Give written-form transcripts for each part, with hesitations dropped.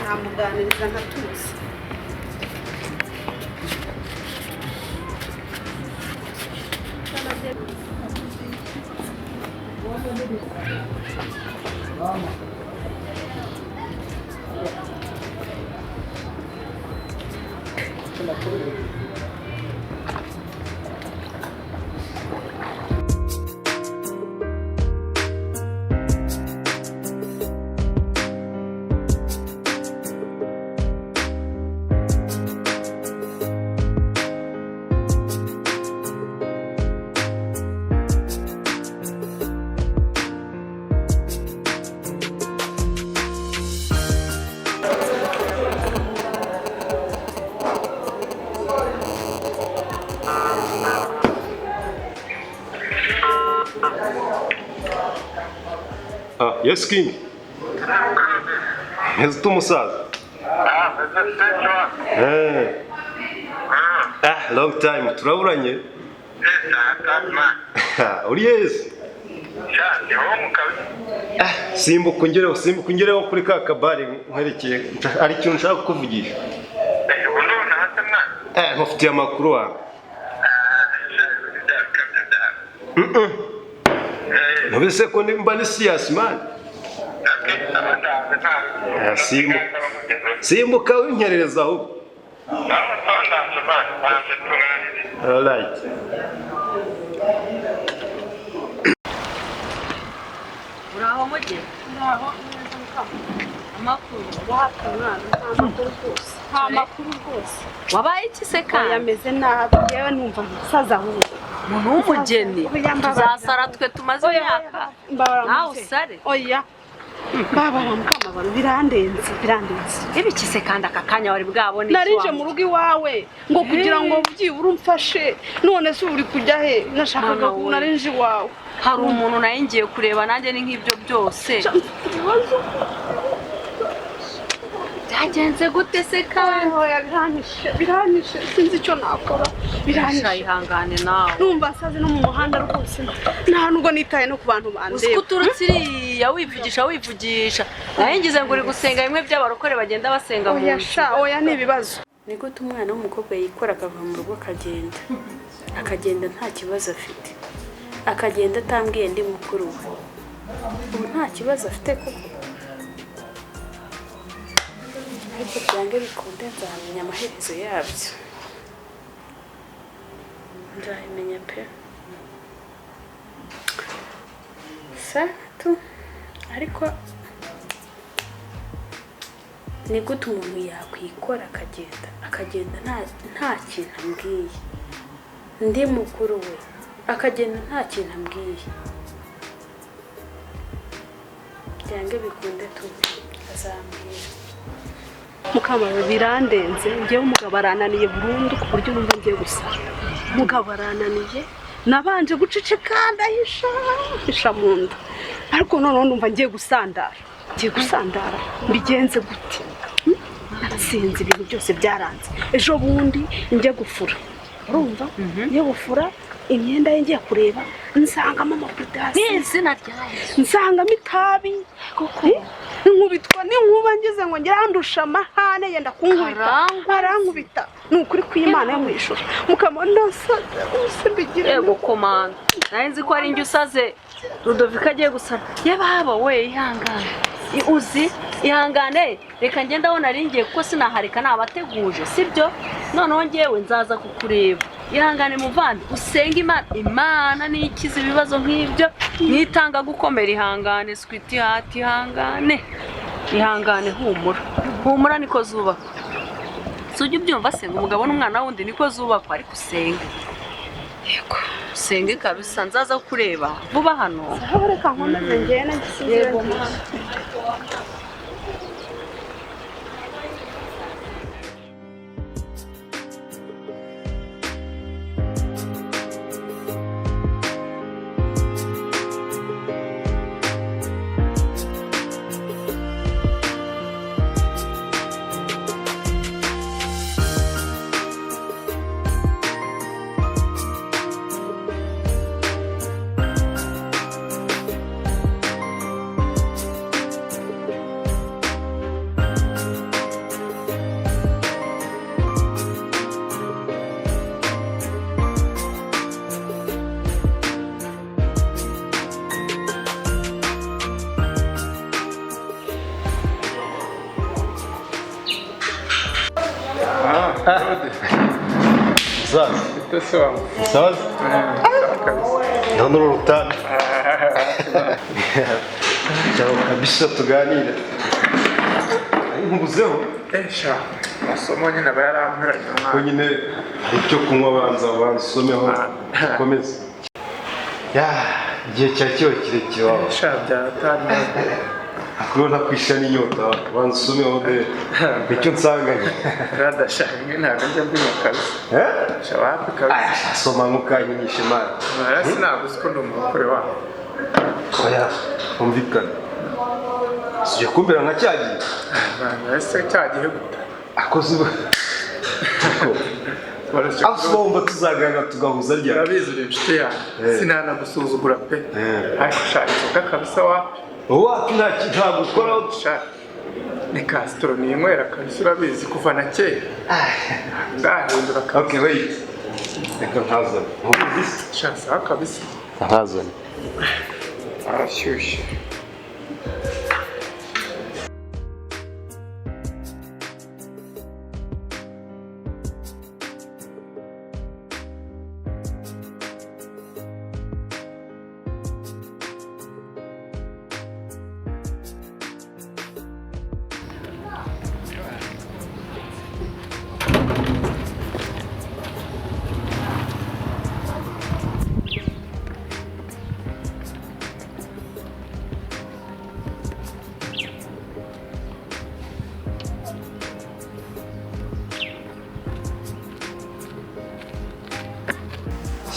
namuganiriza nkatuza. Yes, King. Yes, tu musaza. Long time. Turaburanye. Uri yes. Simbuka ungereho kuri ka kabari nkwerekeye. Ari cyo nshaka kukuvugisha. Mufitiye amakuru wawe. Nubise ko nimba ni serious man. Simbuka winkerereza aho. Alright. Uraho mujye? Ndaho Amakuru. nta makuru rwose. Wabaye iki se kandi? Yameze nabi yewe numva nsaza ahubwo. Umuntu w'umugeni. Tuzasara twe tumaze imyaka. Nawe usare. Oya. Babara mukamabaro birandenze. Ibiki se kandi aka kanya wari bwabone iki? Narije mu rugo iwawe ngo kugira ngo byibura umfashe. None se uri kujya he? Nashakaga ko narinje iwawe. Hari umuntu naye ngiye kureba nanjye ni nk'ibyo byose. Byagenze gute se kandi? Oya biranishe sinzi icyo nakora. Biranishe ihangane nawe. Numva asaze no mu muhanda rwose. Nta nubwo nitaye no ku bantu bandeba. Uturutse iriya wivugisha. Naye ngize ngo uri gusenga bimwe by'abarokore bagenda basenga mu nzu. Oya ni ibibazo. Ni gute umwana w'umukobwa yikora akava mu rugo akagenda nta kibazo afite, akagenda atambwiye ndi mukuru we. Ubu nta kibazo afite kuko ariko byange bikunde nzamenya amaherezo yabyo, nzabimenya pe. Satu ariko ni gute umuntu yakwikora akagenda nta kintu ambwiye, ndi mukuru we akagenda nta kintu ambwiye. Byange bikunde azambwira. Mukamara birandenze ngewe umugabo arananiye burundu ku buryo numva ngiye gusara. Umugabo arananiye nabanje guceceka ndahisha mu nda, ariko noneho numva ngiye gusandara mbigenze gute? Sinzi ibintu byose byaranze. Ejo bundi njye gufura, urumva njye gufura imyenda ye ngiye kureba nsangamo amapudasi n'izina ryayo, nsangamo itabi koko nkubitwa n'inkuba ngize ngo ngirandusha amahane yenda arankubita. Ni ukuri kw'Imana yo mu ijuru. Mukamana saza mbigire yego komanda. Naye nzi ko ari njye usaze Rudovika agiye gusara. Ye baba we ihangane. Ihangane reka ngenda aho naringiye kuko sinaharika nabateguje sibyo. Noneho ngewe nzaza kukureba. Ihangane muvandi usenga Imana nikiza ibibazo nk'ibyo nitanga gukomera. Ihangane sweet heart, ihangane humura niko zubakwa. Sujya ubyumva senga umugabo n'umwana wundi niko zubakwa, ariko usenga. Yego usenge kabisa nzaza kureba vuba hano. Reka nkomeze ngene ngisize. Zaza. Ese wangu. Sawa? Kabisa. None urutana. Ciao kabisa tuganire. Nkubuzeho. Sha. Masomo nyine aba yaramperanye Ko nyine hari icyo kunywa banza bansomeho komeza. Ya, igihe cyari kiba kirekire wawe. Sha byaratanye. Akubona kwisha n'inyota bansomeho de. Icyo nsanganye. Radasha mwe ntabwo njya mbinya kabisa. Sha wapi kabisa. Soma nkukanyishe mara. Narasi ntabwo uzi ko ndi umukore wawe. Oya, umvikana. Sije kumbera nka cyagiye. Ese cyagiye gute? Akoze Asomba tuzaganira tugahuza rya. Urabizi uri inshuti yanjye. Sinanagusuzugura pe. Ariko sha inzoga kabisa wapi? Wapi nta gukora Sha ni Castro ni inywera kabisa urabizi kuva na kera. Ndahindura kabisa. Okay, wait. Reka nkazana. Nkubizi? Sha sawa kabisa. Nkazana. Arashyushye.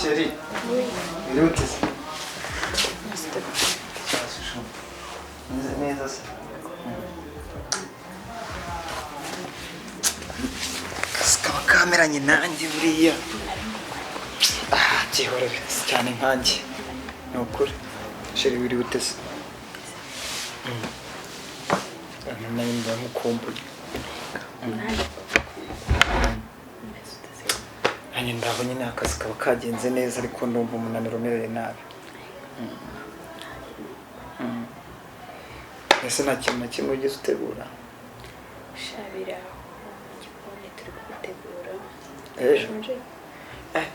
Chérie, birute se. Neza se. Kaba kameranye nanjye buriya. Gihora cyane nkanjye. Ni ukuri. Chérie birute se. Nayo ndamukumbuye. Hanyuma ndaho nyine akazi kaba kagenze neza ariko ndumva umunaniro umereye nabi. Ese nta kintu na kimwe ugize utegura? Shabira igikoni turi gutegura. Shonje.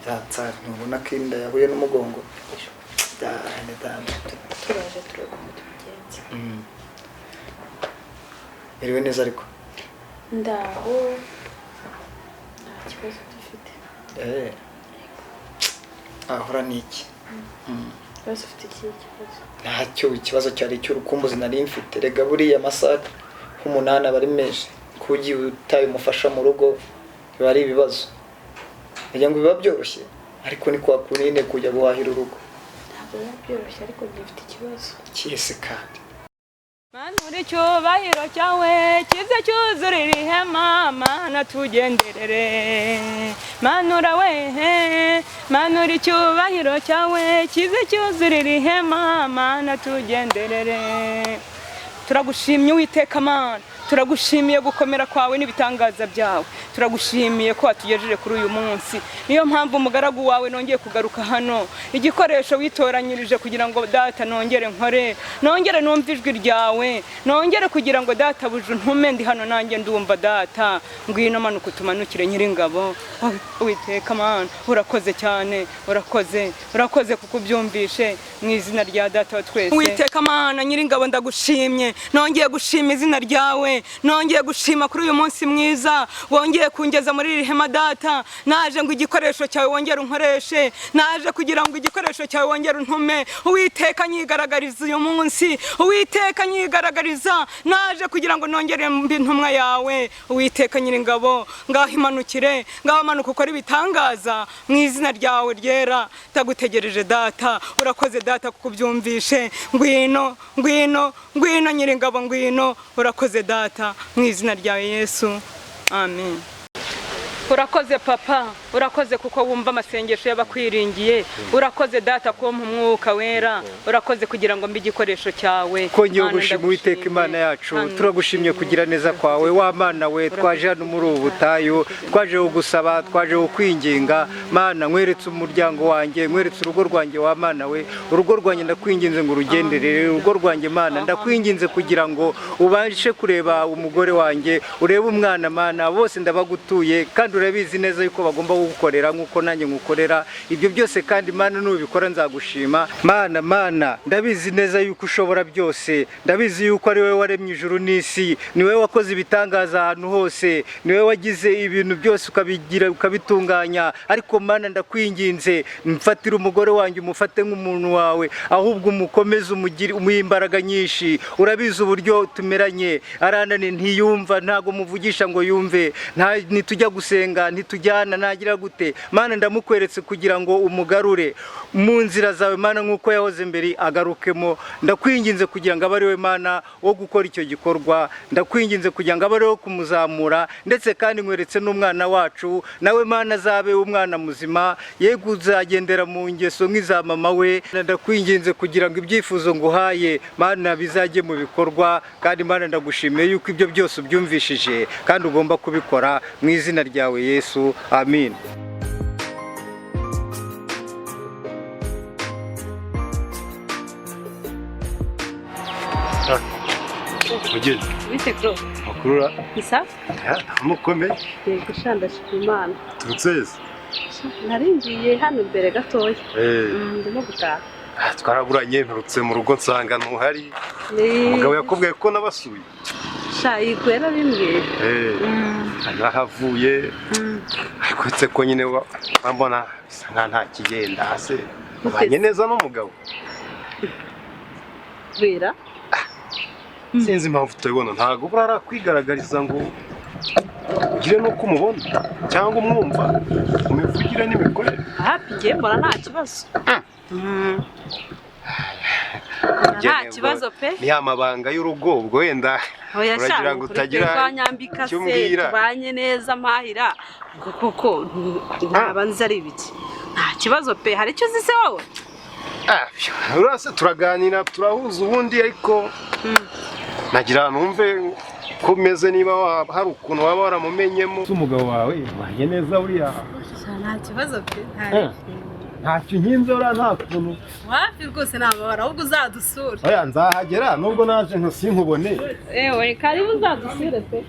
Tatsa ntubona ko inda yahuye n'umugongo. Dane. Turaje tubigenza. Iriwe neza ariko. Ndaho nta kibazo dufite. Ahora niki? Kibazo ufite ikibazo? Ntacyo, ikibazo cyari cy'urukumbuzi nari mfite. Rega buriya amasaha nk'umunani aba ari menshi. Kugiye utaye umufasha mu rugo biba ari ibibazo. Ngira ngo biba byoroshye ariko ni kwa kunine kujya guhahira urugo. Ntabwo biba byoroshye ariko gifite ikibazo. Kiyese kandi. Manuri cyubahiro cyawe kize cyuzurira ihema mana tugenderere manura wehe manuri cyubahiro cyawe kize cyuzurira ihema mana tugenderere turagushimye Uwiteka Mana turagushimiye gukomera kwawe n'ibitangaza byawe turagushimiye ko watugejeje kuri uyu munsi niyo mpamvu umugaragu wawe nongeye kugaruka hano igikoresho witoranyirije kugira ngo data nongere nkore nongere numva ijwi ryawe nongere kugira ngo data buje ntume ndi hano nanjye ndumva data ngwino manuka utumanukire nyiringabo Uwiteka Mana urakoze cyane urakoze kuko ubyumvishe mu izina rya data wa twese Uwiteka Mana nyiringabo ndagushimye nongeye gushima izina ryawe nongeye gushima kuri uyu munsi mwiza wongeye kungeza muri iri hema data naje ngo igikoresho cyawe wongere unkoreshe naje kugira ngo igikoresho cyawe wongere untume Uwiteka nyigaragariza uyu munsi Uwiteka nyigaragariza naje kugira ngo nongere mbi ntumwa yawe Uwiteka nyiringabo ngaho imanukire ngaho manuka ukora ibitangaza mu izina ryawe ryera tagutegereje data urakoze data kuko ubyumvishe ngwino nyiringabo ngwino urakoze data mu izina rya Yesu amen urakoze papa urakoze kuko wumva amasengesho y'abakwiringiye, urakoze data kumpa umwuka wera, urakoze kugira ngo mbe igikoresho cyawe. Kongera gushima Uwiteka Imana yacu, turagushimye kugira neza kwawe. Wa Mana we, twaje hano muri ubu butayu, twaje kugusaba, twaje kukwinginga. Mana, nkweretse umuryango wanjye, nkweretse urugo rwanjye. Wa Mana we, urugo rwanjye ndakwinginze ngo urugenderere. Urugo rwanjye Mana, ndakwinginze kugira ngo ubashe kureba umugore wanjye, urebe umwana. Mana, bose ndabagutuye kandi urabizi neza yuko bagomba gukorera nkuko nanjye ngukorera. Ibyo byose kandi Mana nubikora nzagushima. Mana, ndabizi neza yuko ushobora byose, ndabizi yuko ari wowe waremye ijuru n'isi, ni wowe wakoze ibitangaza ahantu hose, ni wowe wagize ibintu byose ukabitunganya. Ariko Mana ndakwinginze, mfatira umugore wanjye umufate nk'umuntu wawe, ahubwo umukomeze umuhe imbaraga nyinshi. Urabizi uburyo tumeranye, aranane ntiyumva, ntago muvugisha ngo yumve, ntitujya gusenga, ntitujyana, nagira gute. Mana ndamukweretse kugira ngo umugarure mu nzira zawe Mana, nk'uko yahoze mbere agarukemo. Ndakwinginze kugira ngo abe ari we Mana wo gukora icyo gikorwa, ndakwinginze kugira ngo abe ari wo kumuzamura, ndetse kandi nkweretse n'umwana wacu nawe Mana azabe umwana muzima, ye kuzagendera mu ngeso nk'iza mama we. Ndakwinginze kugira ngo ibyifuzo nguhaye Mana bizajye mu bikorwa, kandi Mana ndagushimiye yuko ibyo byose ubyumvishije kandi ugomba kubikora mu izina ryawe Yesu, amin. Mugeni bite bro? makurura Isa? mukomeye Yego sha ndashima Imana. turutseze Naringiye hano imbere gatoya. Ndimo gutaha. twaraburanye nturutse mu rugo nsanga ntuhari. Umugabo yakubwiye ko nabasuye. Sha yikwera bimwe. Nahavuye ariko uretse ko nyine wambona bisa nta kigenda se ubanye neza n'umugabo. Bwira sinzi impamvu utayibona, ntabwo burara kwigaragariza ngo ugire nuko umubona cyangwa umwumva umuvugire n'imikorere. happy ngiye mbona nta kibazo. Nta kibazo pe. Ni amabanga y'urugo ubwo wenda uragira ngo utagira icyo umbwira. Tubanye neza mpahira kuko ntabanza ari ibiki. Nta kibazo pe. Hari icyo uzi se wowe? Urase turaganira turahuza ubundi ariko nagira numve ko meze niba hari ukuntu waba waramumenyemo. Umugabo wawe wanye neza uriya. Nta kibazo pe. Ntacyo nkinze uriya nta kuntu. Wapi rwose ntababara ahubwo uzadusura. Oya nzahagera nubwo naje nko sinkubone. Ewe karibu uzadusure pe.